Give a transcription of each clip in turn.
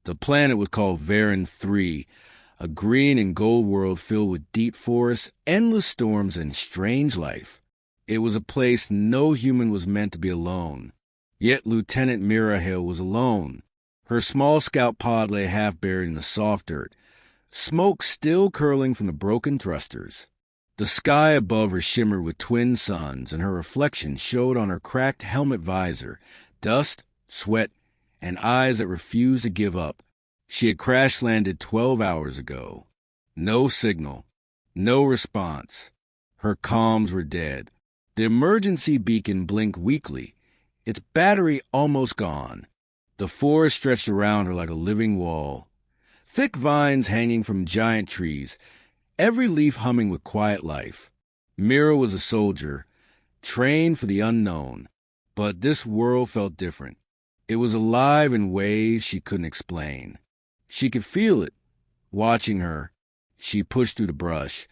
The planet was called Varan 3, a green and gold world filled with deep forests, endless storms, and strange life. It was a place no human was meant to be alone. Yet Lieutenant Mirahale was alone. Her small scout pod lay half buried in the soft dirt, smoke still curling from the broken thrusters. The sky above her shimmered with twin suns, and her reflection showed on her cracked helmet visor, dust, sweat, and eyes that refused to give up. She had crash-landed 12 hours ago. No signal. No response. Her comms were dead. The emergency beacon blinked weakly, its battery almost gone. The forest stretched around her like a living wall. Thick vines hanging from giant trees, every leaf humming with quiet life. Mira was a soldier, trained for the unknown. But this world felt different. It was alive in ways she couldn't explain. She could feel it. Watching her, she pushed through the brush,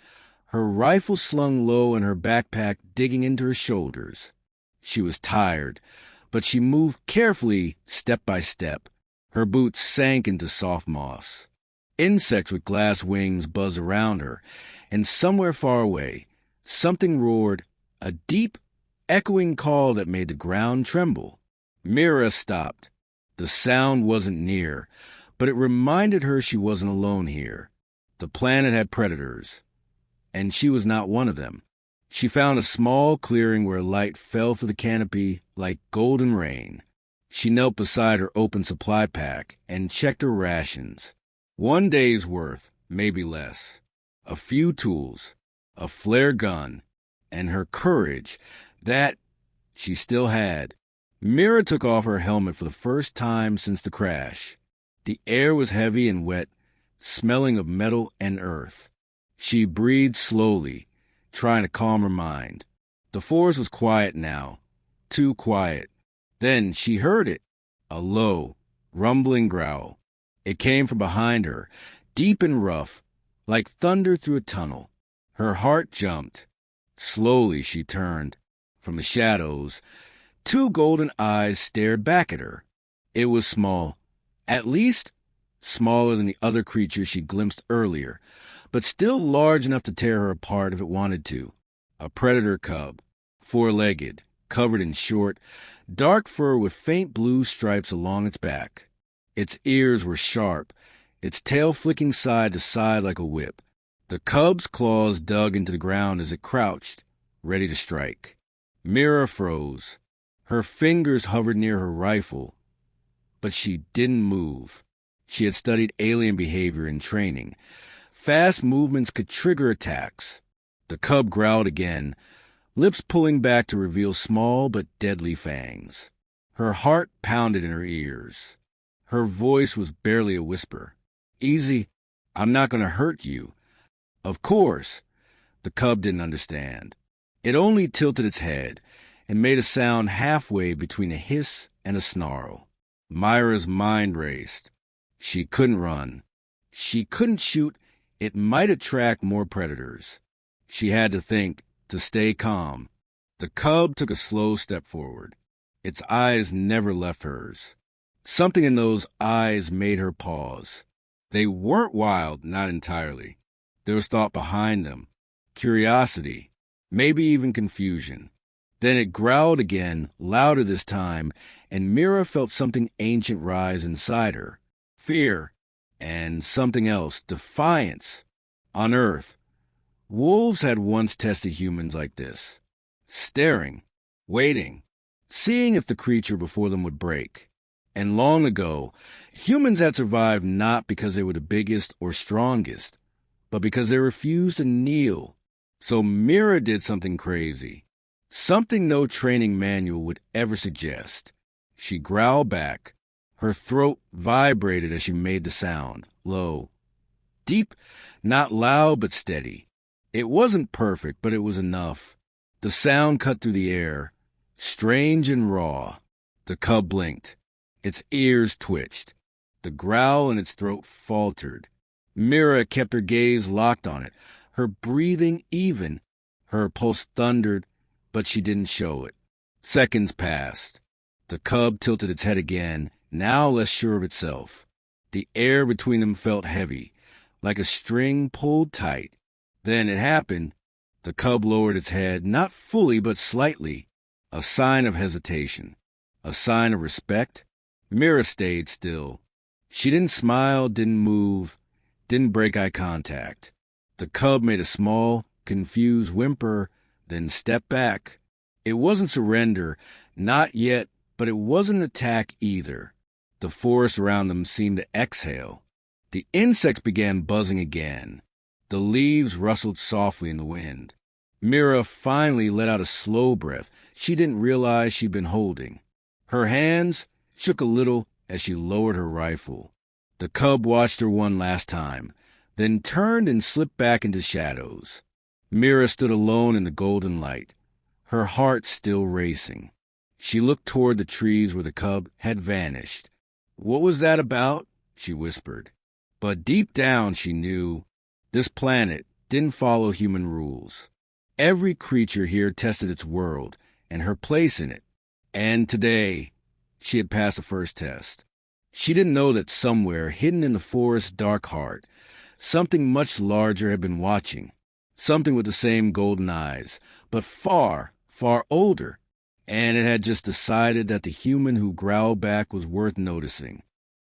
her rifle slung low and her backpack digging into her shoulders. She was tired, but she moved carefully, step by step. Her boots sank into soft moss. Insects with glass wings buzzed around her, and somewhere far away, something roared, a deep, echoing call that made the ground tremble. Mira stopped. The sound wasn't near, but it reminded her she wasn't alone here. The planet had predators, and she was not one of them. She found a small clearing where light fell through the canopy like golden rain. She knelt beside her open supply pack and checked her rations. 1 day's worth, maybe less. A few tools, a flare gun, and her courage, that she still had. Mira took off her helmet for the first time since the crash. The air was heavy and wet, smelling of metal and earth. She breathed slowly, trying to calm her mind. The forest was quiet now, too quiet. Then she heard it, a low, rumbling growl. It came from behind her, deep and rough, like thunder through a tunnel. Her heart jumped. Slowly she turned. From the shadows, 2 golden eyes stared back at her. It was small, at least smaller than the other creature she glimpsed earlier, but still large enough to tear her apart if it wanted to. A predator cub, 4-legged, covered in short, dark fur with faint blue stripes along its back. Its ears were sharp, its tail flicking side to side like a whip. The cub's claws dug into the ground as it crouched, ready to strike. Mira froze. Her fingers hovered near her rifle, but she didn't move. She had studied alien behavior in training. Fast movements could trigger attacks. The cub growled again, lips pulling back to reveal small but deadly fangs. Her heart pounded in her ears. Her voice was barely a whisper. "Easy, I'm not going to hurt you." Of course. The cub didn't understand. It only tilted its head and made a sound halfway between a hiss and a snarl. Myra's mind raced. She couldn't run. She couldn't shoot. It might attract more predators. She had to think, to stay calm. The cub took a slow step forward. Its eyes never left hers. Something in those eyes made her pause. They weren't wild, not entirely. There was thought behind them. Curiosity. Maybe even confusion. Then it growled again, louder this time, and Mira felt something ancient rise inside her. Fear. And something else. Defiance. On Earth, wolves had once tested humans like this. Staring. Waiting. Seeing if the creature before them would break. And long ago, humans had survived not because they were the biggest or strongest, but because they refused to kneel. So Mira did something crazy. Something no training manual would ever suggest. She growled back. Her throat vibrated as she made the sound, low. Deep, not loud but steady. It wasn't perfect, but it was enough. The sound cut through the air, strange and raw. The cub blinked. Its ears twitched. The growl in its throat faltered. Mira kept her gaze locked on it, her breathing even. Her pulse thundered, but she didn't show it. Seconds passed. The cub tilted its head again, now less sure of itself. The air between them felt heavy, like a string pulled tight. Then it happened. The cub lowered its head, not fully but slightly, a sign of hesitation, a sign of respect. Mira stayed still. She didn't smile, didn't move, didn't break eye contact. The cub made a small, confused whimper, then stepped back. It wasn't surrender, not yet, but it wasn't attack either. The forest around them seemed to exhale. The insects began buzzing again. The leaves rustled softly in the wind. Mira finally let out a slow breath she didn't realize she'd been holding. Her hands shook a little as she lowered her rifle. The cub watched her one last time, then turned and slipped back into shadows. Mira stood alone in the golden light, her heart still racing. She looked toward the trees where the cub had vanished. "What was that about?" she whispered. But deep down she knew this planet didn't follow human rules. Every creature here tested its world and her place in it. And today, she had passed the first test. She didn't know that somewhere, hidden in the forest's dark heart, something much larger had been watching. Something with the same golden eyes, but far, far older. And it had just decided that the human who growled back was worth noticing.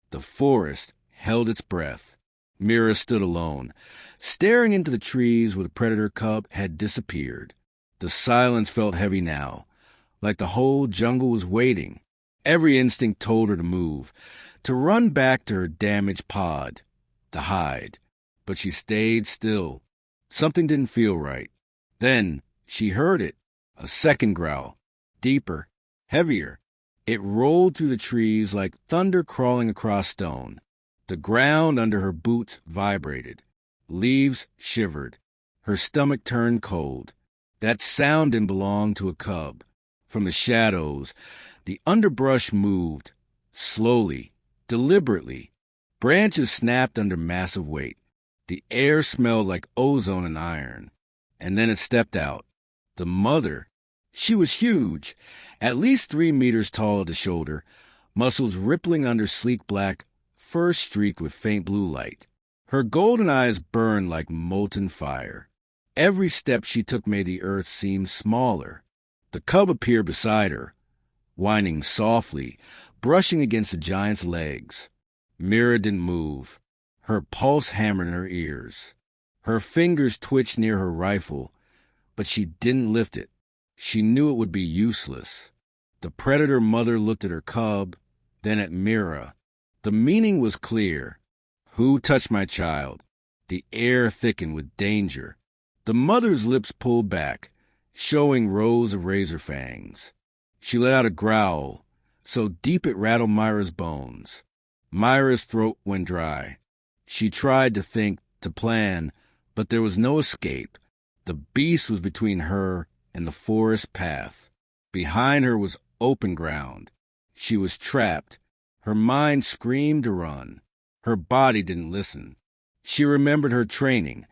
The forest held its breath. Mira stood alone, staring into the trees where the predator cub had disappeared. The silence felt heavy now, like the whole jungle was waiting. Every instinct told her to move, to run back to her damaged pod, to hide. But she stayed still. Something didn't feel right. Then she heard it, a second growl, deeper, heavier. It rolled through the trees like thunder crawling across stone. The ground under her boots vibrated. Leaves shivered. Her stomach turned cold. That sound didn't belong to a cub. From the shadows, the underbrush moved, slowly, deliberately. Branches snapped under massive weight. The air smelled like ozone and iron. And then it stepped out. The mother. She was huge, at least 3 meters tall at the shoulder, muscles rippling under sleek black fur streaked with faint blue light. Her golden eyes burned like molten fire. Every step she took made the earth seem smaller. The cub appeared beside her, whining softly, brushing against the giant's legs. Mira didn't move. Her pulse hammered in her ears. Her fingers twitched near her rifle, but she didn't lift it. She knew it would be useless. The predator mother looked at her cub, then at Mira. The meaning was clear. Who touched my child? The air thickened with danger. The mother's lips pulled back, showing rows of razor fangs. She let out a growl, so deep it rattled Myra's bones. Myra's throat went dry. She tried to think, to plan, but there was no escape. The beast was between her and the forest path. Behind her was open ground. She was trapped. Her mind screamed to run. Her body didn't listen. She remembered her training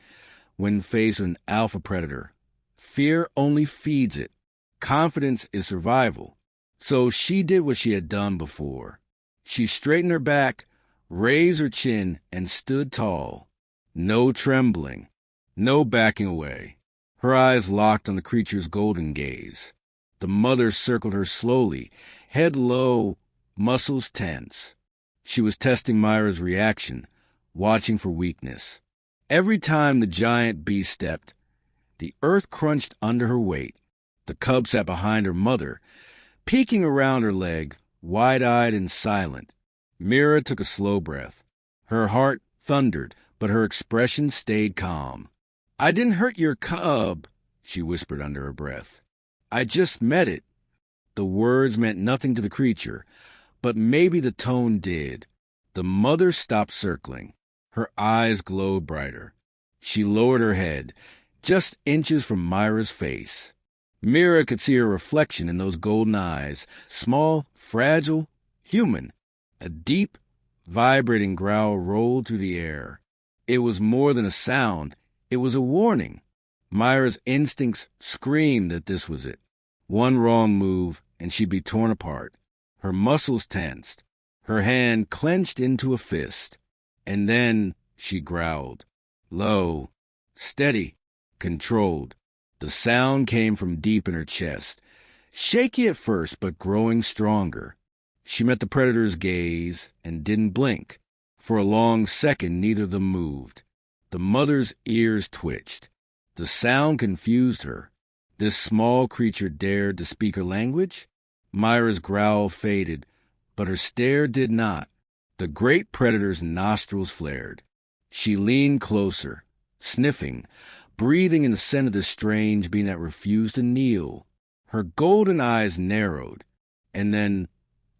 when faced with an alpha predator. Fear only feeds it. Confidence is survival. So she did what she had done before. She straightened her back, raised her chin, and stood tall. No trembling. No backing away. Her eyes locked on the creature's golden gaze. The mother circled her slowly, head low, muscles tense. She was testing Myra's reaction, watching for weakness. Every time the giant beast stepped, the earth crunched under her weight. The cub sat behind her mother, peeking around her leg, wide-eyed and silent. Mira took a slow breath. Her heart thundered, but her expression stayed calm. "I didn't hurt your cub," she whispered under her breath. "I just met it." The words meant nothing to the creature, but maybe the tone did. The mother stopped circling. Her eyes glowed brighter. She lowered her head, just inches from Myra's face. Mira could see her reflection in those golden eyes, small, fragile, human. A deep, vibrating growl rolled through the air. It was more than a sound. It was a warning. Myra's instincts screamed that this was it. One wrong move, and she'd be torn apart. Her muscles tensed. Her hand clenched into a fist. And then she growled. Low, steady, controlled. The sound came from deep in her chest, shaky at first but growing stronger. She met the predator's gaze and didn't blink. For a long second, neither of them moved. The mother's ears twitched. The sound confused her. This small creature dared to speak her language? Myra's growl faded, but her stare did not. The great predator's nostrils flared. She leaned closer, sniffing, breathing in the scent of this strange being that refused to kneel. Her golden eyes narrowed, and then,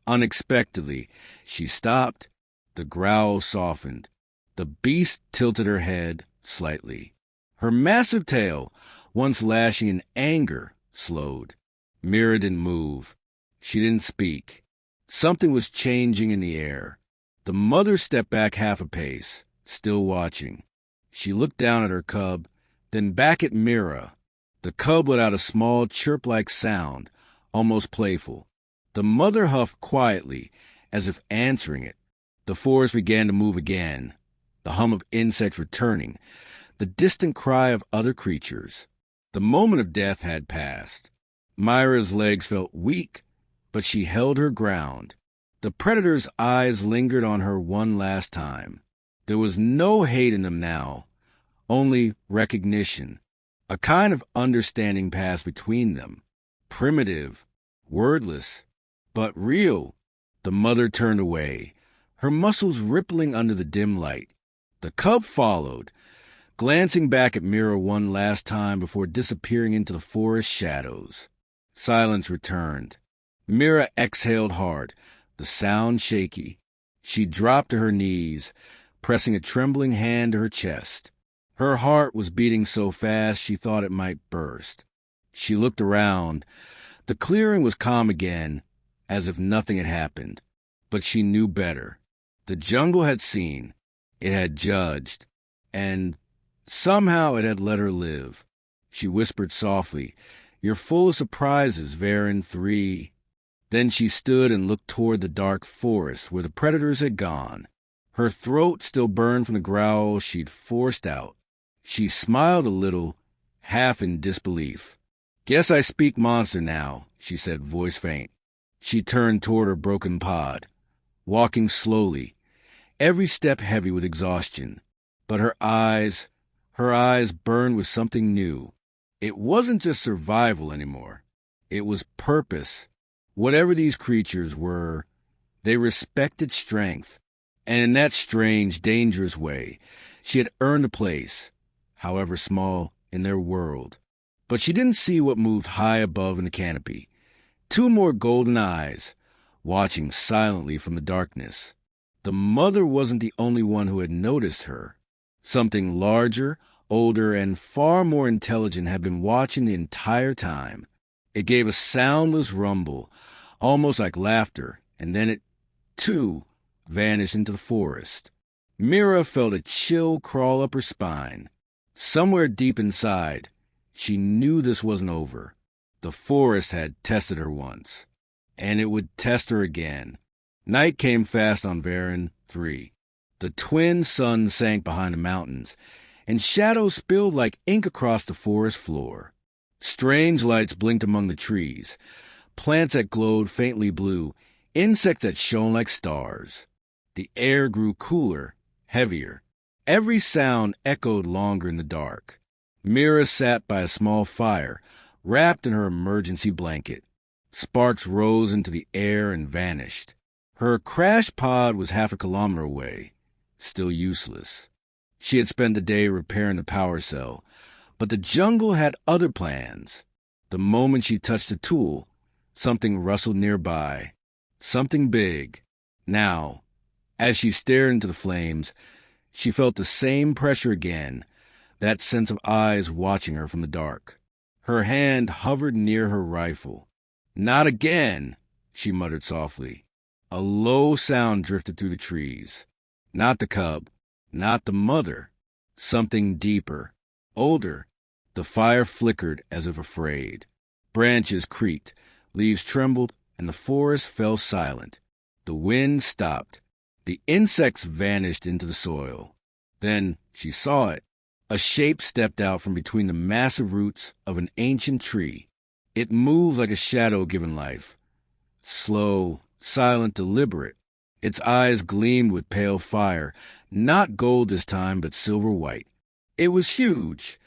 unexpectedly, she stopped. The growl softened. The beast tilted her head slightly. Her massive tail, once lashing in anger, slowed. Mira didn't move. She didn't speak. Something was changing in the air. The mother stepped back half a pace, still watching. She looked down at her cub, then back at Mira. The cub let out a small chirp-like sound, almost playful. The mother huffed quietly, as if answering it. The forest began to move again, the hum of insects returning, the distant cry of other creatures. The moment of death had passed. Myra's legs felt weak, but she held her ground. The predator's eyes lingered on her one last time. There was no hate in them now, only recognition. A kind of understanding passed between them, primitive, wordless, but real. The mother turned away, her muscles rippling under the dim light. The cub followed, glancing back at Mira one last time before disappearing into the forest shadows. Silence returned. Mira exhaled hard, the sound shaky. She dropped to her knees, pressing a trembling hand to her chest. Her heart was beating so fast she thought it might burst. She looked around. The clearing was calm again, as if nothing had happened. But she knew better. The jungle had seen, it had judged, and somehow it had let her live. She whispered softly, "You're full of surprises, Varen 3. Then she stood and looked toward the dark forest where the predators had gone. Her throat still burned from the growl she'd forced out. She smiled a little, half in disbelief. "Guess I speak monster now," she said, voice faint. She turned toward her broken pod, walking slowly, every step heavy with exhaustion. But her eyes burned with something new. It wasn't just survival anymore. It was purpose. Whatever these creatures were, they respected strength. And in that strange, dangerous way, she had earned a place, however small, in their world. But she didn't see what moved high above in the canopy. 2 more golden eyes, watching silently from the darkness. The mother wasn't the only one who had noticed her. Something larger, older, and far more intelligent had been watching the entire time. It gave a soundless rumble, almost like laughter, and then it, too, vanished into the forest. Mira felt a chill crawl up her spine. Somewhere deep inside, she knew this wasn't over. The forest had tested her once, and it would test her again. Night came fast on Varen 3. The twin suns sank behind the mountains, and shadows spilled like ink across the forest floor. Strange lights blinked among the trees, plants that glowed faintly blue, insects that shone like stars. The air grew cooler, heavier. Every sound echoed longer in the dark. Mira sat by a small fire, wrapped in her emergency blanket. Sparks rose into the air and vanished. Her crash pod was half a kilometer away, still useless. She had spent the day repairing the power cell, but the jungle had other plans. The moment she touched the tool, something rustled nearby. Something big. Now, as she stared into the flames, she felt the same pressure again, that sense of eyes watching her from the dark. Her hand hovered near her rifle. "Not again," she muttered softly. A low sound drifted through the trees. Not the cub, not the mother. Something deeper, older. The fire flickered as if afraid. Branches creaked, leaves trembled, and the forest fell silent. The wind stopped. The insects vanished into the soil. Then she saw it. A shape stepped out from between the massive roots of an ancient tree. It moved like a shadow given life. Slow, silent, deliberate. Its eyes gleamed with pale fire, not gold this time, but silver white. It was huge,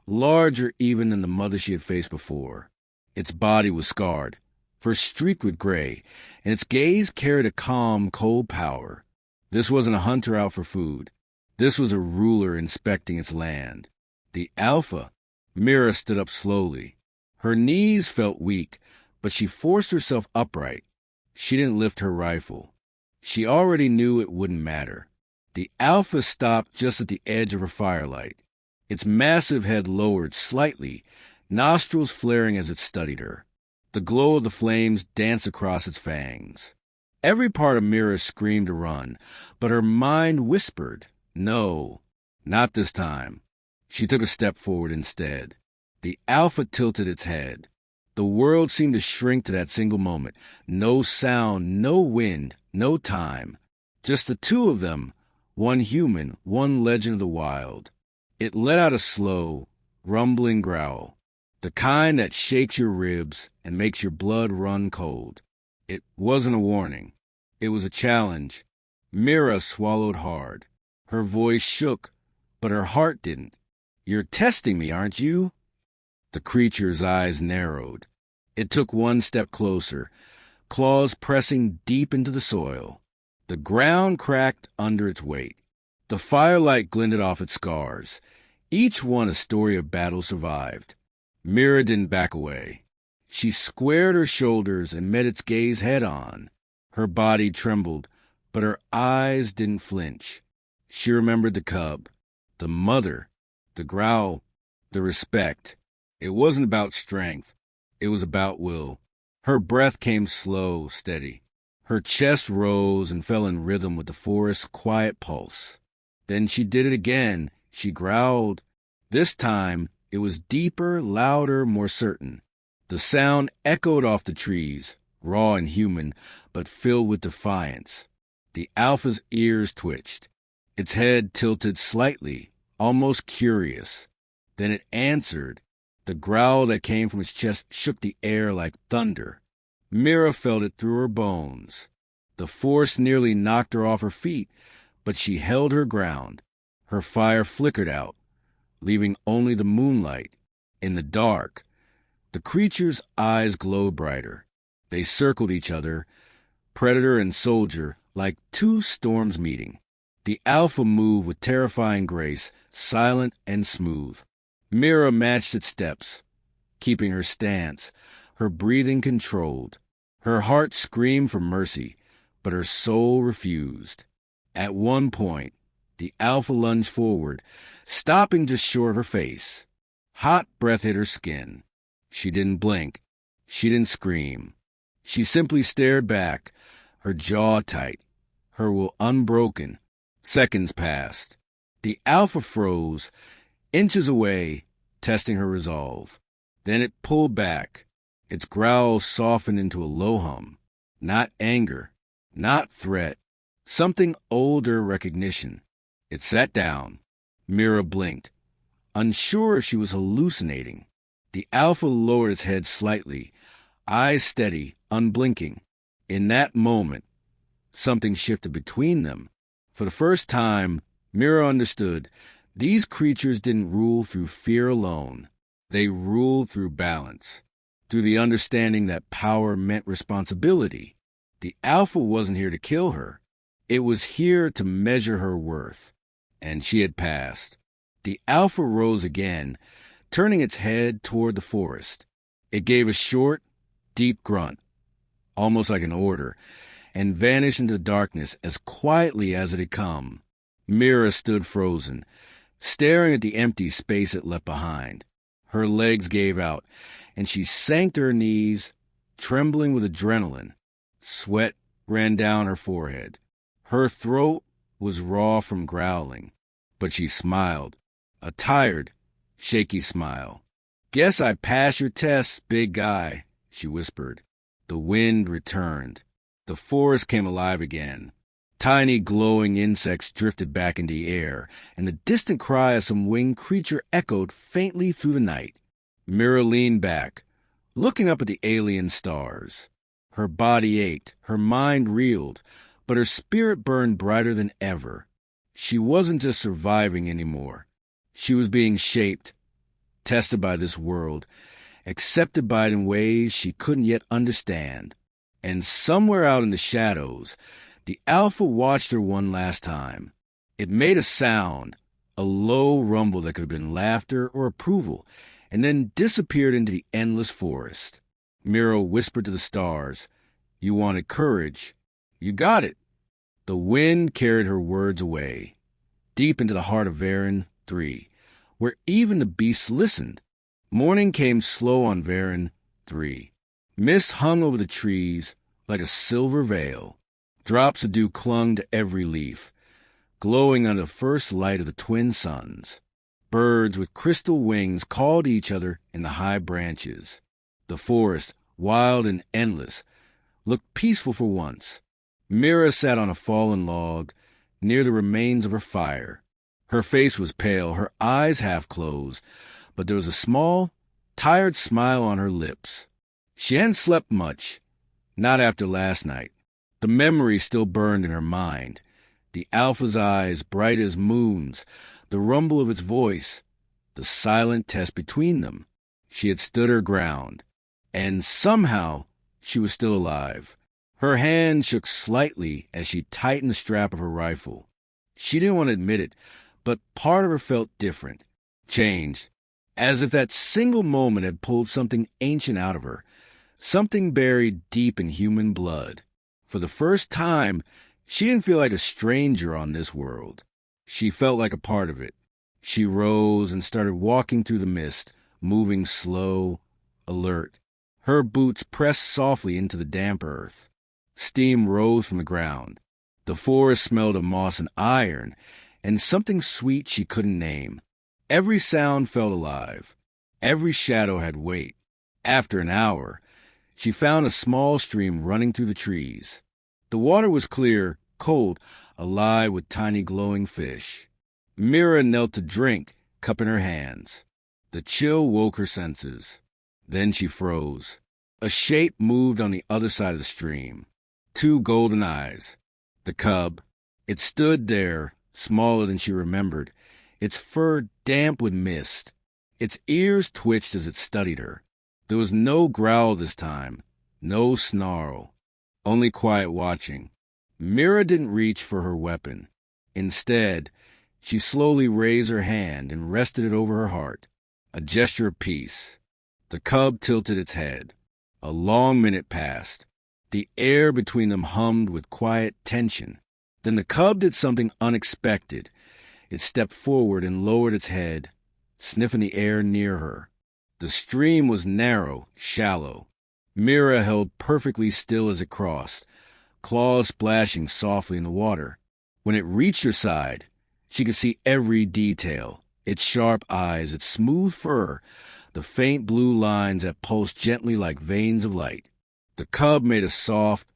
larger even than the mother she had faced before. Its body was scarred, first streaked with gray, and its gaze carried a calm, cold power. This wasn't a hunter out for food. This was a ruler inspecting its land. The alpha. Mira stood up slowly. Her knees felt weak, but she forced herself upright. She didn't lift her rifle. She already knew it wouldn't matter. The alpha stopped just at the edge of her firelight. Its massive head lowered slightly, nostrils flaring as it studied her. The glow of the flames danced across its fangs. Every part of Mira screamed to run, but her mind whispered, no, not this time. She took a step forward instead. The alpha tilted its head. The world seemed to shrink to that single moment. No sound, no wind, no time. Just the two of them, one human, one legend of the wild. It let out a slow, rumbling growl, the kind that shakes your ribs and makes your blood run cold. It wasn't a warning. It was a challenge. Mira swallowed hard. Her voice shook, but her heart didn't. You're testing me, aren't you? The creature's eyes narrowed. It took one step closer, claws pressing deep into the soil. The ground cracked under its weight. The firelight glinted off its scars, each one a story of battle survived. Mira didn't back away. She squared her shoulders and met its gaze head-on. Her body trembled, but her eyes didn't flinch. She remembered the cub, the mother, the growl, the respect. It wasn't about strength. It was about will. Her breath came slow, steady. Her chest rose and fell in rhythm with the forest's quiet pulse. Then she did it again. She growled. This time, it was deeper, louder, more certain. The sound echoed off the trees, raw and human, but filled with defiance. The alpha's ears twitched. Its head tilted slightly, almost curious. Then it answered. The growl that came from its chest shook the air like thunder. Mira felt it through her bones. The force nearly knocked her off her feet, but she held her ground. Her fire flickered out, leaving only the moonlight. In the dark, the creature's eyes glowed brighter. They circled each other, predator and soldier, like two storms meeting. The alpha moved with terrifying grace, silent and smooth. Mira matched its steps, keeping her stance, her breathing controlled. Her heart screamed for mercy, but her soul refused. At one point, the alpha lunged forward, stopping just short of her face. Hot breath hit her skin. She didn't blink. She didn't scream. She simply stared back, her jaw tight, her will unbroken. Seconds passed. The alpha froze, inches away, testing her resolve. Then it pulled back. Its growl softened into a low hum. Not anger, not threat, something older recognition. It sat down. Mira blinked, unsure if she was hallucinating. The alpha lowered its head slightly, eyes steady, unblinking. In that moment, something shifted between them. For the first time, Mira understood. These creatures didn't rule through fear alone. They ruled through balance, through the understanding that power meant responsibility. The alpha wasn't here to kill her. It was here to measure her worth. And she had passed. The alpha rose again, turning its head toward the forest. It gave a short, deep grunt, almost like an order, and vanished into the darkness as quietly as it had come. Mira stood frozen, staring at the empty space it left behind. Her legs gave out, and she sank to her knees, trembling with adrenaline. Sweat ran down her forehead. Her throat was raw from growling, but she smiled, a tired, shaky smile. "Guess I passed your test, big guy," she whispered. The wind returned. The forest came alive again. Tiny glowing insects drifted back into the air, and the distant cry of some winged creature echoed faintly through the night. Mira leaned back, looking up at the alien stars. Her body ached, her mind reeled, but her spirit burned brighter than ever. She wasn't just surviving anymore. She was being shaped, tested by this world, accepted by it in ways she couldn't yet understand. And somewhere out in the shadows, the Alpha watched her one last time. It made a sound, a low rumble that could have been laughter or approval, and then disappeared into the endless forest. Mira whispered to the stars, "You wanted courage. You got it." The wind carried her words away, deep into the heart of Varen 3, where even the beasts listened. Morning came slow on Varen 3. Mist hung over the trees like a silver veil. Drops of dew clung to every leaf, glowing under the first light of the twin suns. Birds with crystal wings called to each other in the high branches. The forest, wild and endless, looked peaceful for once. Mira sat on a fallen log near the remains of her fire. Her face was pale, her eyes half closed, but there was a small, tired smile on her lips. She hadn't slept much, not after last night. The memory still burned in her mind. The Alpha's eyes, bright as moons, the rumble of its voice, the silent test between them. She had stood her ground, and somehow she was still alive. Her hand shook slightly as she tightened the strap of her rifle. She didn't want to admit it, but part of her felt different, changed, as if that single moment had pulled something ancient out of her, something buried deep in human blood. For the first time, she didn't feel like a stranger on this world. She felt like a part of it. She rose and started walking through the mist, moving slow, alert. Her boots pressed softly into the damp earth. Steam rose from the ground. The forest smelled of moss and iron, and something sweet she couldn't name. Every sound felt alive. Every shadow had weight. After an hour, she found a small stream running through the trees. The water was clear, cold, alive with tiny glowing fish. Mira knelt to drink, cup in her hands. The chill woke her senses. Then she froze. A shape moved on the other side of the stream. 2 golden eyes. The cub. It stood there, smaller than she remembered, its fur damp with mist. Its ears twitched as it studied her. There was no growl this time, no snarl, only quiet watching. Mira didn't reach for her weapon. Instead, she slowly raised her hand and rested it over her heart, a gesture of peace. The cub tilted its head. A long minute passed. The air between them hummed with quiet tension. Then the cub did something unexpected. It stepped forward and lowered its head, sniffing the air near her. The stream was narrow, shallow. Mira held perfectly still as it crossed, claws splashing softly in the water. When it reached her side, she could see every detail, its sharp eyes, its smooth fur, the faint blue lines that pulsed gently like veins of light. The cub made a soft,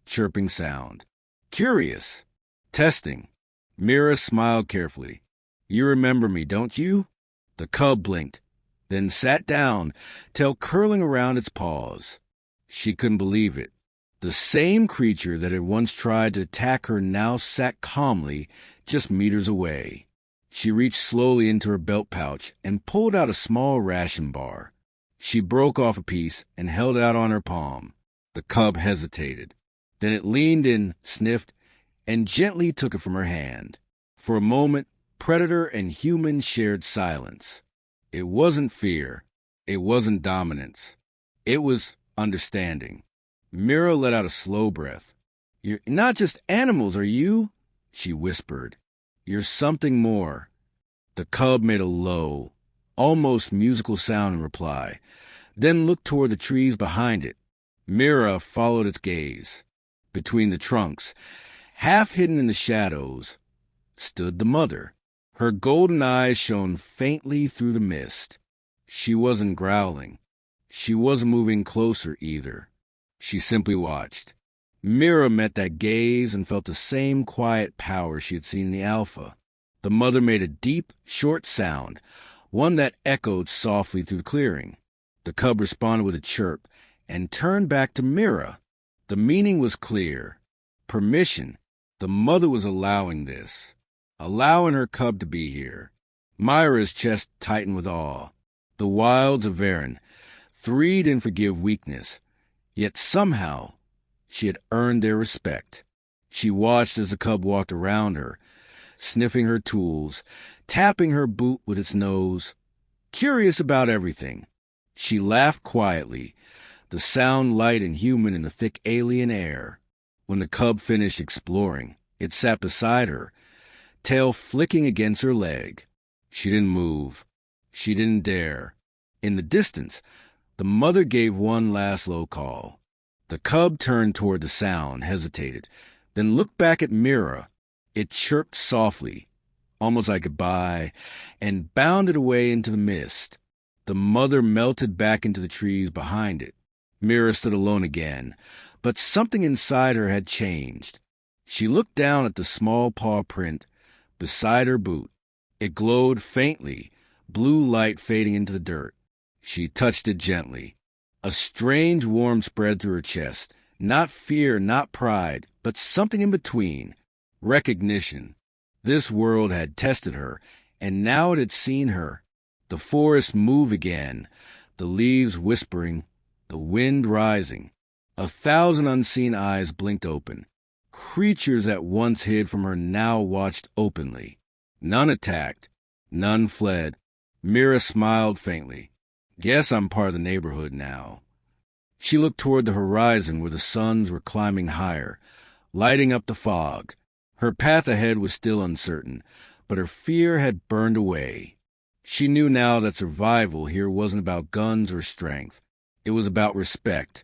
chirping sound. Curious. Testing. Mira smiled carefully. "You remember me, don't you?" The cub blinked, then sat down, tail curling around its paws. She couldn't believe it. The same creature that had once tried to attack her now sat calmly just meters away. She reached slowly into her belt pouch and pulled out a small ration bar. She broke off a piece and held it out on her palm. The cub hesitated. Then it leaned in, sniffed, and gently took it from her hand. For a moment, predator and human shared silence. It wasn't fear. It wasn't dominance. It was understanding. Mira let out a slow breath. "You're not just animals, are you?" she whispered. "You're something more." The cub made a low, almost musical sound in reply, then looked toward the trees behind it. Mira followed its gaze. Between the trunks, half hidden in the shadows, stood the mother. Her golden eyes shone faintly through the mist. She wasn't growling. She wasn't moving closer either. She simply watched. Mira met that gaze and felt the same quiet power she had seen in the alpha. The mother made a deep, short sound, one that echoed softly through the clearing. The cub responded with a chirp and turned back to Mira. The meaning was clear. Permission. The mother was allowing this, allowing her cub to be here. Myra's chest tightened with awe. The wilds of Varen. 3 didn't forgive weakness, yet somehow she had earned their respect. She watched as the cub walked around her, sniffing her tools, tapping her boot with its nose, curious about everything. She laughed quietly, the sound light and human in the thick alien air. When the cub finished exploring, it sat beside her, tail flicking against her leg. She didn't move. She didn't dare. In the distance, the mother gave one last low call. The cub turned toward the sound, hesitated, then looked back at Mira. It chirped softly, almost like goodbye, and bounded away into the mist. The mother melted back into the trees behind it. Mira stood alone again, but something inside her had changed. She looked down at the small paw print beside her boot. It glowed faintly, blue light fading into the dirt. She touched it gently. A strange warmth spread through her chest. Not fear, not pride, but something in between. Recognition. This world had tested her, and now it had seen her. The forest moved again, the leaves whispering, the wind rising. 1,000 unseen eyes blinked open. Creatures that once hid from her now watched openly. None attacked. None fled. Mira smiled faintly. Guess I'm part of the neighborhood now. She looked toward the horizon where the suns were climbing higher, lighting up the fog. Her path ahead was still uncertain, but her fear had burned away. She knew now that survival here wasn't about guns or strength. It was about respect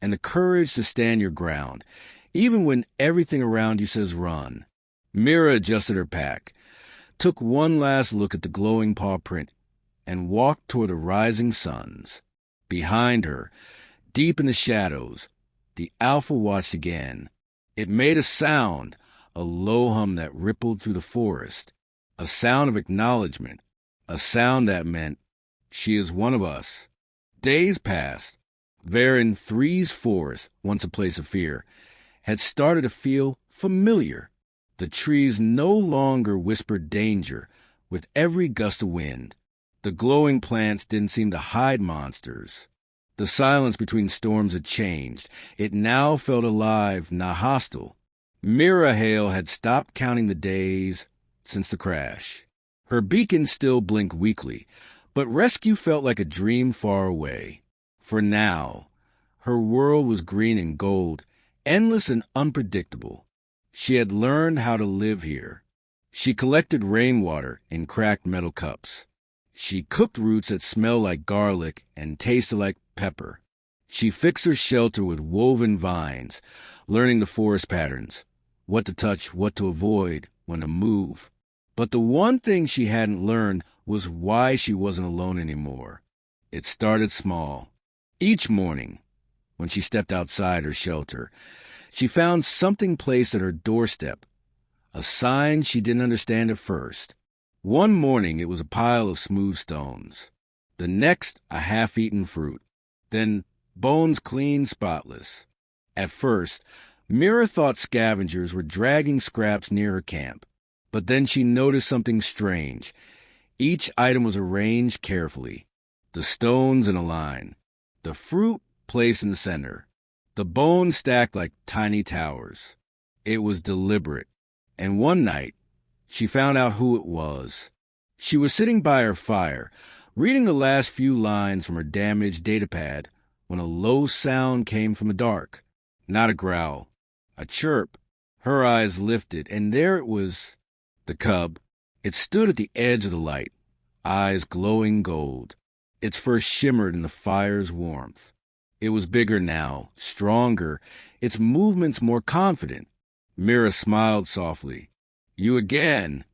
and the courage to stand your ground, even when everything around you says run. Mira adjusted her pack, took one last look at the glowing paw print, and walked toward the rising suns. Behind her, deep in the shadows, the alpha watched again. It made a sound, a low hum that rippled through the forest, a sound of acknowledgement, a sound that meant, she is one of us. Days passed. Varen 3's forest, once a place of fear, had started to feel familiar. The trees no longer whispered danger with every gust of wind. The glowing plants didn't seem to hide monsters. The silence between storms had changed. It now felt alive, not hostile. Mira Hale had stopped counting the days since the crash. Her beacon still blinked weakly, but rescue felt like a dream far away. For now, her world was green and gold, endless and unpredictable. She had learned how to live here. She collected rainwater in cracked metal cups. She cooked roots that smelled like garlic and tasted like pepper. She fixed her shelter with woven vines, learning the forest patterns, what to touch, what to avoid, when to move. But the one thing she hadn't learned was why she wasn't alone anymore. It started small. Each morning, when she stepped outside her shelter, she found something placed at her doorstep, a sign she didn't understand at first. One morning it was a pile of smooth stones, the next a half-eaten fruit, then bones clean, spotless. At first, Mira thought scavengers were dragging scraps near her camp, but then she noticed something strange. Each item was arranged carefully, the stones in a line, the fruit placed in the center, the bones stacked like tiny towers. It was deliberate, and one night, she found out who it was. She was sitting by her fire, reading the last few lines from her damaged datapad, when a low sound came from the dark. Not a growl, a chirp. Her eyes lifted, and there it was, the cub. It stood at the edge of the light, eyes glowing gold. Its fur shimmered in the fire's warmth. It was bigger now, stronger, its movements more confident. Mira smiled softly. You again.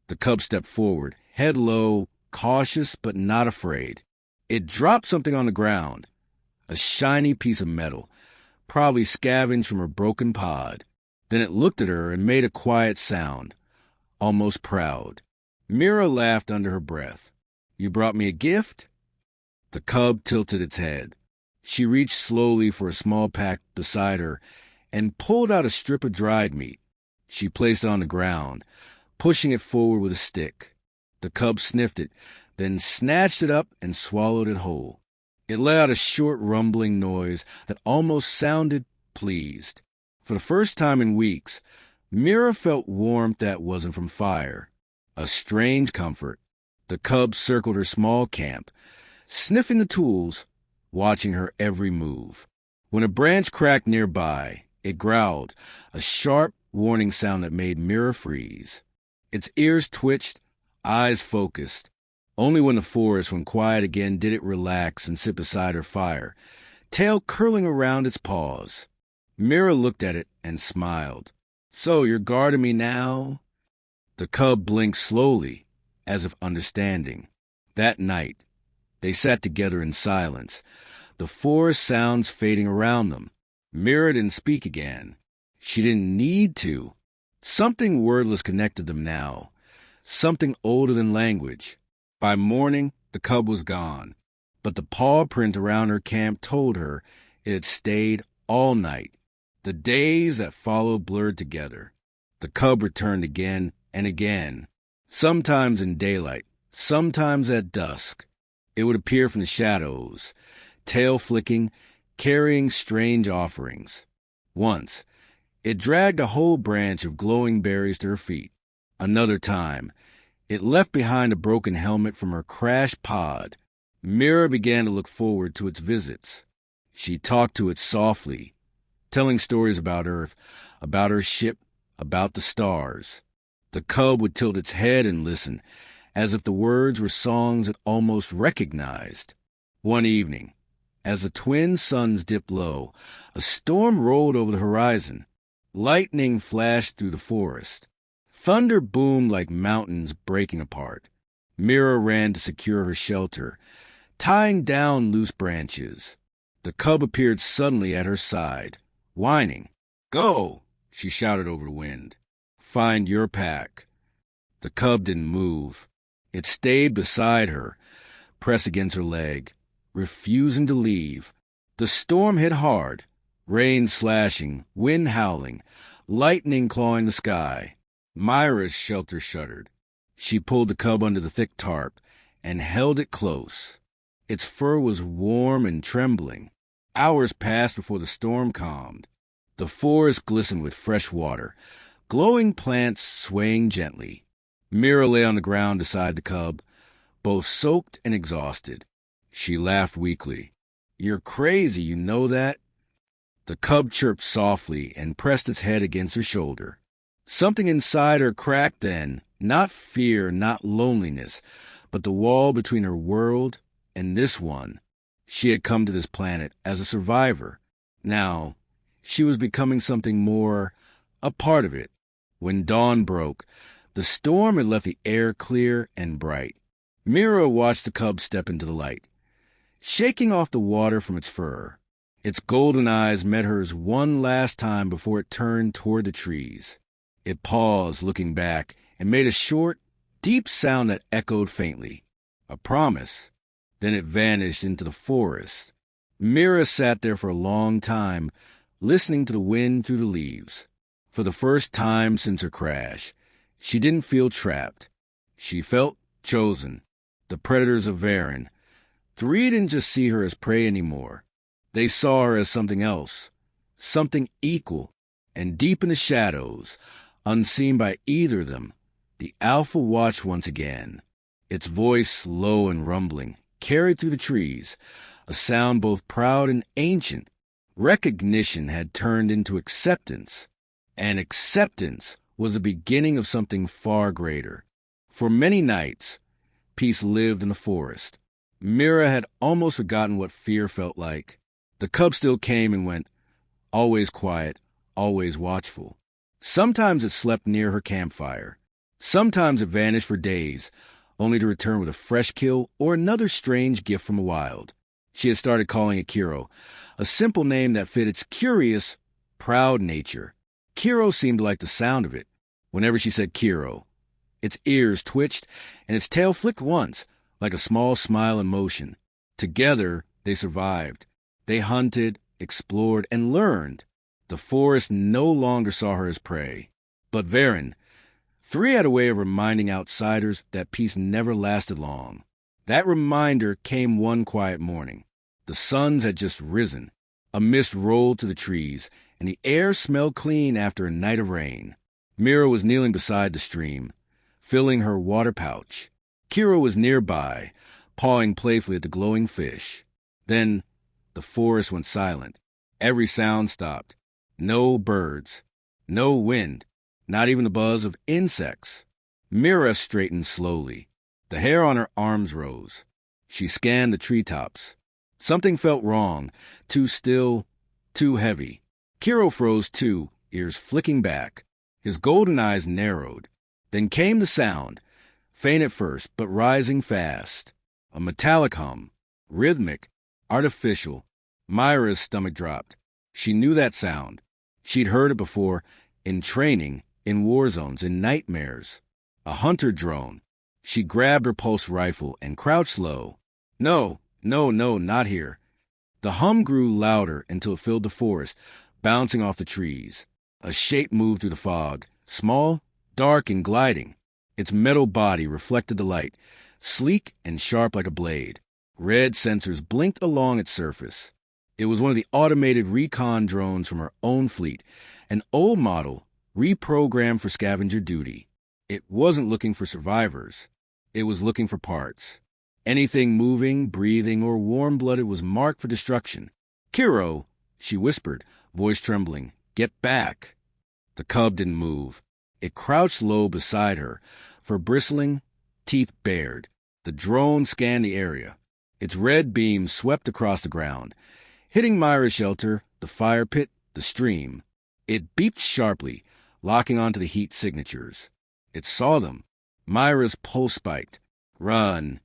The cub stepped forward, head low, cautious but not afraid. It dropped something on the ground, a shiny piece of metal, probably scavenged from her broken pod. Then it looked at her and made a quiet sound, almost proud. Mira laughed under her breath. "You brought me a gift?" The cub tilted its head. She reached slowly for a small pack beside her and pulled out a strip of dried meat. She placed it on the ground, pushing it forward with a stick. The cub sniffed it, then snatched it up and swallowed it whole. It let out a short rumbling noise that almost sounded pleased. For the first time in weeks, Mira felt warmth that wasn't from fire. A strange comfort. The cub circled her small camp, sniffing the tools, watching her every move. When a branch cracked nearby, it growled, a sharp warning sound that made Mira freeze. Its ears twitched, eyes focused. Only when the forest went quiet again did it relax and sit beside her fire, tail curling around its paws. Mira looked at it and smiled. "So you're guarding me now?" The cub blinked slowly, as if understanding. That night, they sat together in silence, the forest sounds fading around them. Mira didn't speak again. She didn't need to. Something wordless connected them now, something older than language. By morning, the cub was gone, but the paw print around her camp told her it had stayed all night. The days that followed blurred together. The cub returned again and again, sometimes in daylight, sometimes at dusk. It would appear from the shadows, tail flicking, carrying strange offerings. Once, it dragged a whole branch of glowing berries to her feet. Another time, it left behind a broken helmet from her crashed pod. Mira began to look forward to its visits. She talked to it softly, telling stories about Earth, about her ship, about the stars. The cub would tilt its head and listen, as if the words were songs it almost recognized. One evening, as the twin suns dipped low, a storm rolled over the horizon. Lightning flashed through the forest. Thunder boomed like mountains breaking apart. Mira ran to secure her shelter, tying down loose branches. The cub appeared suddenly at her side, whining. "Go!" she shouted over the wind. "Find your pack." The cub didn't move. It stayed beside her, pressed against her leg, refusing to leave. The storm hit hard, rain slashing, wind howling, lightning clawing the sky. Myra's shelter shuddered. She pulled the cub under the thick tarp and held it close. Its fur was warm and trembling. Hours passed before the storm calmed. The forest glistened with fresh water, glowing plants swaying gently. Mira lay on the ground beside the cub, both soaked and exhausted. She laughed weakly. "You're crazy, you know that?" The cub chirped softly and pressed its head against her shoulder. Something inside her cracked then, not fear, not loneliness, but the wall between her world and this one. She had come to this planet as a survivor. Now, she was becoming something more, a part of it. When dawn broke, the storm had left the air clear and bright. Mira watched the cub step into the light, shaking off the water from its fur. Its golden eyes met hers one last time before it turned toward the trees. It paused, looking back, and made a short, deep sound that echoed faintly. A promise. Then it vanished into the forest. Mira sat there for a long time, listening to the wind through the leaves. For the first time since her crash, she didn't feel trapped. She felt chosen. The predators of Varen. Three didn't just see her as prey anymore. They saw her as something else, something equal, and deep in the shadows, unseen by either of them, the Alpha watched once again. Its voice, low and rumbling, carried through the trees, a sound both proud and ancient. Recognition had turned into acceptance, and acceptance was the beginning of something far greater. For many nights, peace lived in the forest. Mira had almost forgotten what fear felt like. The cub still came and went, always quiet, always watchful. Sometimes it slept near her campfire. Sometimes it vanished for days, only to return with a fresh kill or another strange gift from the wild. She had started calling it Kiro, a simple name that fit its curious, proud nature. Kiro seemed to like the sound of it. Whenever she said Kiro, its ears twitched and its tail flicked once, like a small smile in motion. Together, they survived. They hunted, explored, and learned. The forest no longer saw her as prey. But Varen, 3 had a way of reminding outsiders that peace never lasted long. That reminder came one quiet morning. The suns had just risen. A mist rolled to the trees, and the air smelled clean after a night of rain. Mira was kneeling beside the stream, filling her water pouch. Kira was nearby, pawing playfully at the glowing fish. Then the forest went silent. Every sound stopped. No birds, no wind, not even the buzz of insects. Mira straightened slowly. The hair on her arms rose. She scanned the treetops. Something felt wrong, too still, too heavy. Kiro froze too, ears flicking back. His golden eyes narrowed. Then came the sound, faint at first, but rising fast. A metallic hum, rhythmic, artificial. Myra's stomach dropped. She knew that sound. She'd heard it before, in training, in war zones, in nightmares. A hunter drone. She grabbed her pulse rifle and crouched low. No, not here. The hum grew louder until it filled the forest, bouncing off the trees. A shape moved through the fog, small, dark, and gliding. Its metal body reflected the light, sleek and sharp like a blade. Red sensors blinked along its surface. It was one of the automated recon drones from her own fleet, an old model, reprogrammed for scavenger duty. It wasn't looking for survivors. It was looking for parts. Anything moving, breathing, or warm-blooded was marked for destruction. "Kiro," she whispered, voice trembling, "get back." The cub didn't move. It crouched low beside her, fur bristling, teeth bared. The drone scanned the area. Its red beam swept across the ground, hitting Myra's shelter, the fire pit, the stream. It beeped sharply, locking onto the heat signatures. It saw them. Myra's pulse spiked. "Run."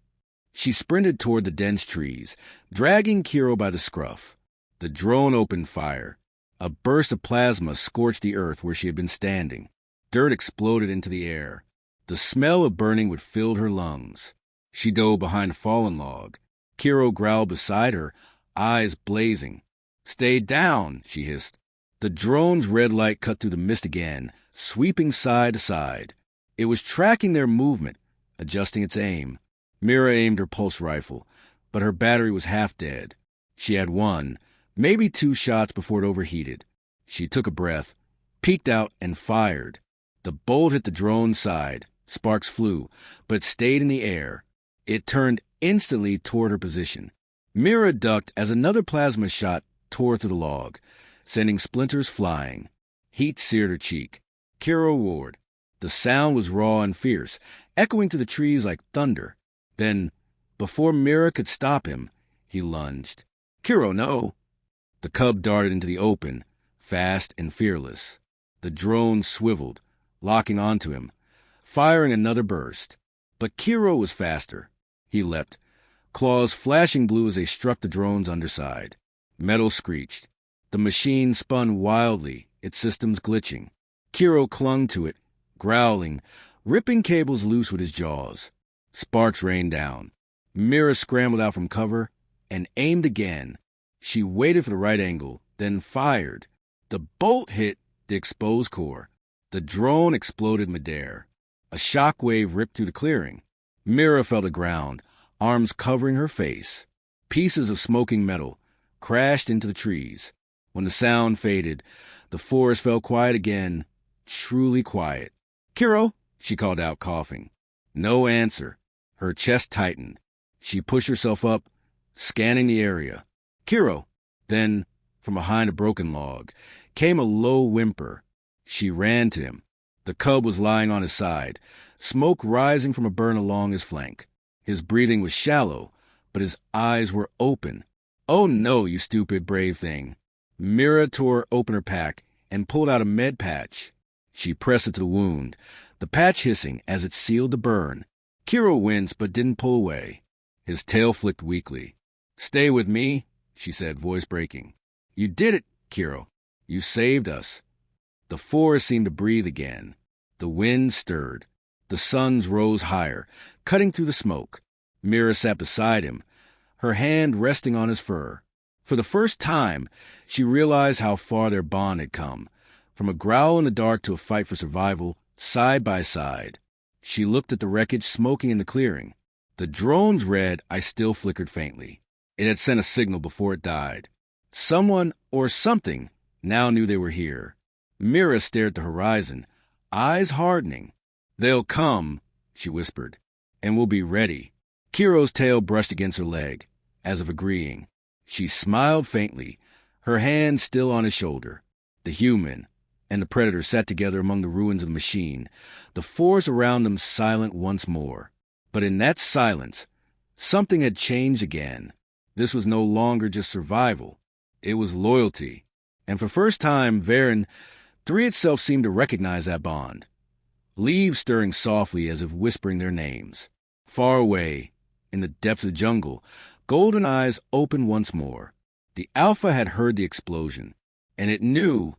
She sprinted toward the dense trees, dragging Kiro by the scruff. The drone opened fire. A burst of plasma scorched the earth where she had been standing. Dirt exploded into the air. The smell of burning would fill her lungs. She dove behind a fallen log. Kiro growled beside her, eyes blazing. "Stay down," she hissed. The drone's red light cut through the mist again, sweeping side to side. It was tracking their movement, adjusting its aim. Mira aimed her pulse rifle, but her battery was half dead. She had 1, maybe 2 shots before it overheated. She took a breath, peeked out, and fired. The bolt hit the drone's side. Sparks flew, but stayed in the air. It turned instantly toward her position. Mira ducked as another plasma shot tore through the log, sending splinters flying. Heat seared her cheek. Kiro roared. The sound was raw and fierce, echoing to the trees like thunder. Then, before Mira could stop him, he lunged. "Kiro, no!" The cub darted into the open, fast and fearless. The drone swiveled, locking onto him, firing another burst. But Kiro was faster. He leapt, claws flashing blue as they struck the drone's underside. Metal screeched. The machine spun wildly, its systems glitching. Kiro clung to it, growling, ripping cables loose with his jaws. Sparks rained down. Mira scrambled out from cover and aimed again. She waited for the right angle, then fired. The bolt hit the exposed core. The drone exploded midair. A shock wave ripped through the clearing. Mira fell to ground, arms covering her face. Pieces of smoking metal crashed into the trees. When the sound faded, the forest fell quiet again, truly quiet. "Kiro," she called out, coughing. No answer. Her chest tightened. She pushed herself up, scanning the area. "Kiro." Then, from behind a broken log, came a low whimper. She ran to him. The cub was lying on his side, smoke rising from a burn along his flank. His breathing was shallow, but his eyes were open. "Oh no, you stupid brave thing." Mira tore open her pack and pulled out a med patch. She pressed it to the wound, the patch hissing as it sealed the burn. Kiro winced but didn't pull away. His tail flicked weakly. Stay with me, she said, voice breaking. You did it, Kiro. You saved us. The forest seemed to breathe again. The wind stirred. The suns rose higher, cutting through the smoke. Mira sat beside him, her hand resting on his fur. For the first time, she realized how far their bond had come, from a growl in the dark to a fight for survival, side by side. She looked at the wreckage smoking in the clearing. The drone's red eye still flickered faintly. It had sent a signal before it died. Someone or something now knew they were here. Mira stared at the horizon, eyes hardening. They'll come, she whispered, and we'll be ready. Kiro's tail brushed against her leg, as if agreeing. She smiled faintly, her hand still on his shoulder. The human and the predator sat together among the ruins of the machine, the forest around them silent once more. But in that silence, something had changed again. This was no longer just survival. It was loyalty. And for the first time, Varen 3 itself seemed to recognize that bond. Leaves stirring softly as if whispering their names. Far away, in the depths of the jungle, golden eyes opened once more. The Alpha had heard the explosion, and it knew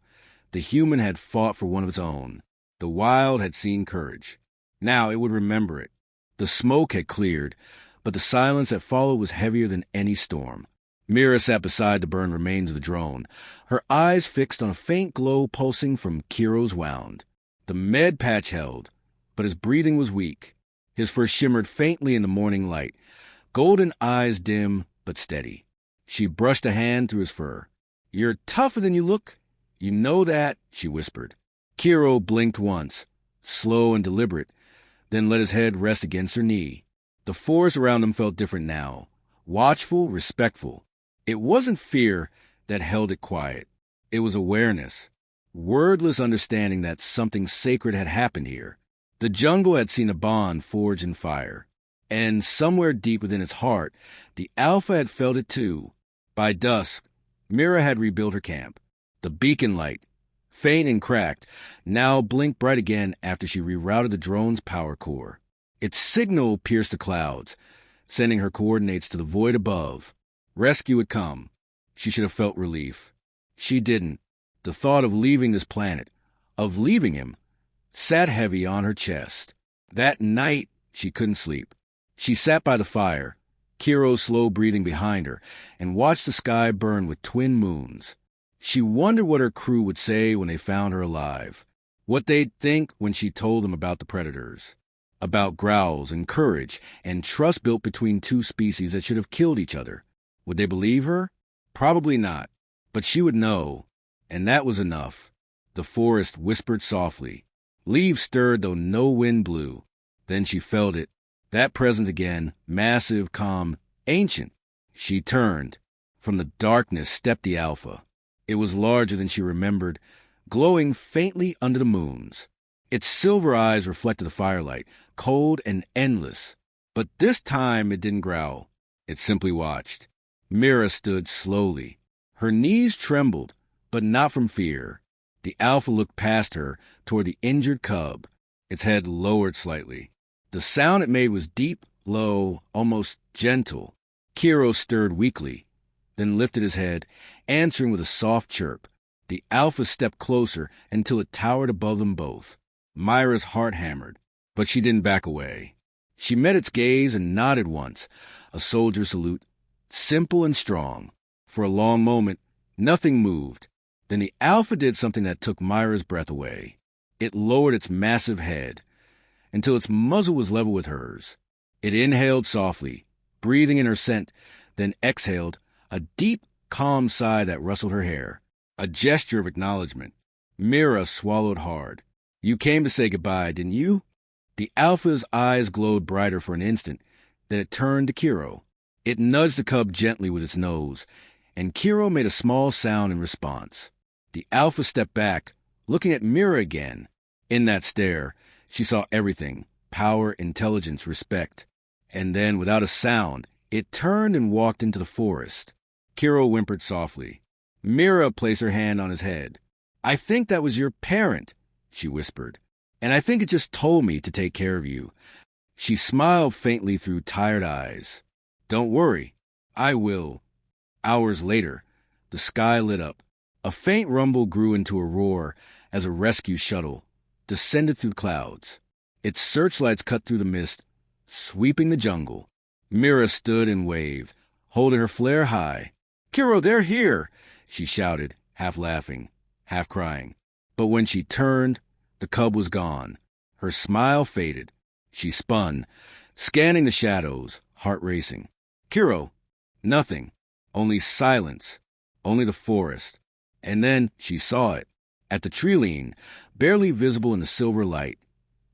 the human had fought for one of its own. The wild had seen courage. Now it would remember it. The smoke had cleared, but the silence that followed was heavier than any storm. Mira sat beside the burned remains of the drone, her eyes fixed on a faint glow pulsing from Kiro's wound. The med patch held, but his breathing was weak. His fur shimmered faintly in the morning light, golden eyes dim but steady. She brushed a hand through his fur. "You're tougher than you look. You know that," she whispered. Kiro blinked once, slow and deliberate, then let his head rest against her knee. The forest around him felt different now, watchful, respectful. It wasn't fear that held it quiet. It was awareness, wordless understanding that something sacred had happened here. The jungle had seen a bond forged in fire, and somewhere deep within its heart, the Alpha had felt it too. By dusk, Mira had rebuilt her camp. The beacon light, faint and cracked, now blinked bright again after she rerouted the drone's power core. Its signal pierced the clouds, sending her coordinates to the void above. Rescue had come. She should have felt relief. She didn't. The thought of leaving this planet, of leaving him, sat heavy on her chest. That night, she couldn't sleep. She sat by the fire, Kiro's slow breathing behind her, and watched the sky burn with twin moons. She wondered what her crew would say when they found her alive, what they'd think when she told them about the predators, about growls and courage and trust built between two species that should have killed each other. Would they believe her? Probably not. But she would know, and that was enough. The forest whispered softly. Leaves stirred though no wind blew. Then she felt it. That presence again, massive, calm, ancient. She turned. From the darkness stepped the Alpha. It was larger than she remembered, glowing faintly under the moons. Its silver eyes reflected the firelight, cold and endless. But this time it didn't growl. It simply watched. Mira stood slowly. Her knees trembled, but not from fear. The Alpha looked past her toward the injured cub, its head lowered slightly. The sound it made was deep, low, almost gentle. Kiro stirred weakly, then lifted his head, answering with a soft chirp. The Alpha stepped closer until it towered above them both. Myra's heart hammered, but she didn't back away. She met its gaze and nodded once, a soldier salute, simple and strong. For a long moment, nothing moved. Then the Alpha did something that took Myra's breath away. It lowered its massive head until its muzzle was level with hers. It inhaled softly, breathing in her scent, then exhaled, a deep, calm sigh that rustled her hair, a gesture of acknowledgement. Mira swallowed hard. "You came to say goodbye, didn't you?" The Alpha's eyes glowed brighter for an instant, then it turned to Kiro. It nudged the cub gently with its nose, and Kiro made a small sound in response. The Alpha stepped back, looking at Mira again. In that stare, she saw everything: power, intelligence, respect. And then, without a sound, it turned and walked into the forest. Kiro whimpered softly. Mira placed her hand on his head. "I think that was your parent," she whispered. "And I think it just told me to take care of you." She smiled faintly through tired eyes. "Don't worry. I will. Hours later, the sky lit up. A faint rumble grew into a roar as a rescue shuttle descended through the clouds. Its searchlights cut through the mist, sweeping the jungle. Mira stood and waved, holding her flare high. "Kiro, they're here!" she shouted, half laughing, half crying. But when she turned, the cub was gone. Her smile faded. She spun, scanning the shadows, heart racing. "Kiro!" Nothing. Only silence. Only the forest. And then she saw it. At the tree lean, barely visible in the silver light,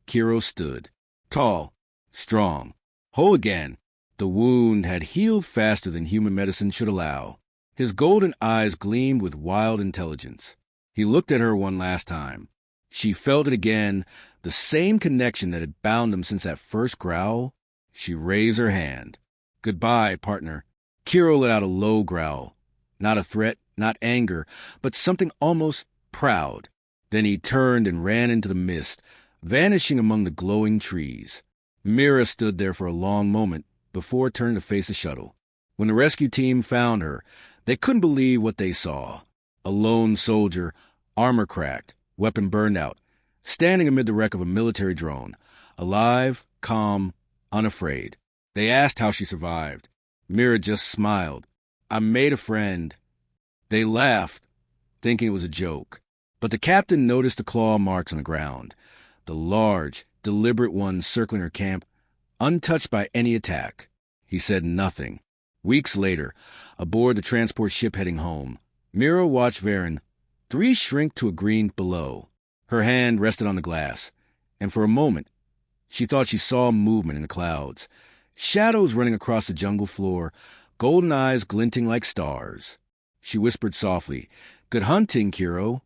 Kiro stood. Tall, strong, whole again. The wound had healed faster than human medicine should allow. His golden eyes gleamed with wild intelligence. He looked at her one last time. She felt it again, the same connection that had bound them since that first growl. She raised her hand. "Goodbye, partner." Kiro let out a low growl. Not a threat, not anger, but something almost proud. Then he turned and ran into the mist, vanishing among the glowing trees. Mira stood there for a long moment before turning to face the shuttle. When the rescue team found her, they couldn't believe what they saw. A lone soldier, armor cracked, weapon burned out, standing amid the wreck of a military drone, alive, calm, unafraid. They asked how she survived. Mira just smiled. "I made a friend." They laughed, thinking it was a joke. But the captain noticed the claw marks on the ground, the large, deliberate ones circling her camp, untouched by any attack. He said nothing. Weeks later, aboard the transport ship heading home, Mira watched Varen 3 shrink to a green below. Her hand rested on the glass, and for a moment, she thought she saw movement in the clouds, shadows running across the jungle floor, golden eyes glinting like stars. She whispered softly, "Good hunting, Kiro."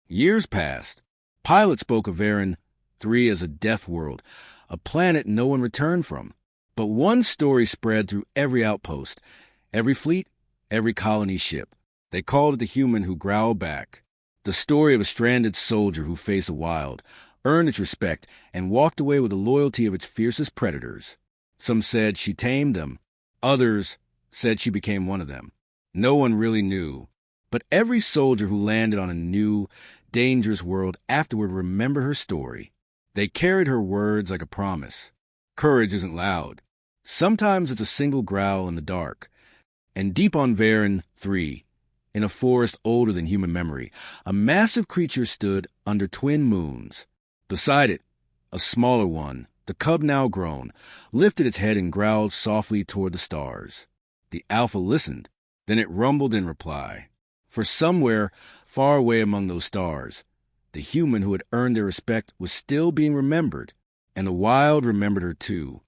Years passed. Pilot spoke of Varen 3 as a death world, a planet no one returned from. But one story spread through every outpost, every fleet, every colony ship. They called it the human who growled back. The story of a stranded soldier who faced the wild, earned its respect, and walked away with the loyalty of its fiercest predators. Some said she tamed them. Others said she became one of them. No one really knew. But every soldier who landed on a new, dangerous world afterward remembered her story. They carried her words like a promise. Courage isn't loud. Sometimes it's a single growl in the dark. And deep on Varen 3, in a forest older than human memory, a massive creature stood under twin moons. Beside it, a smaller one, the cub now grown, lifted its head and growled softly toward the stars. The alpha listened, then it rumbled in reply. For somewhere, far away among those stars, the human who had earned their respect was still being remembered, and the wild remembered her too.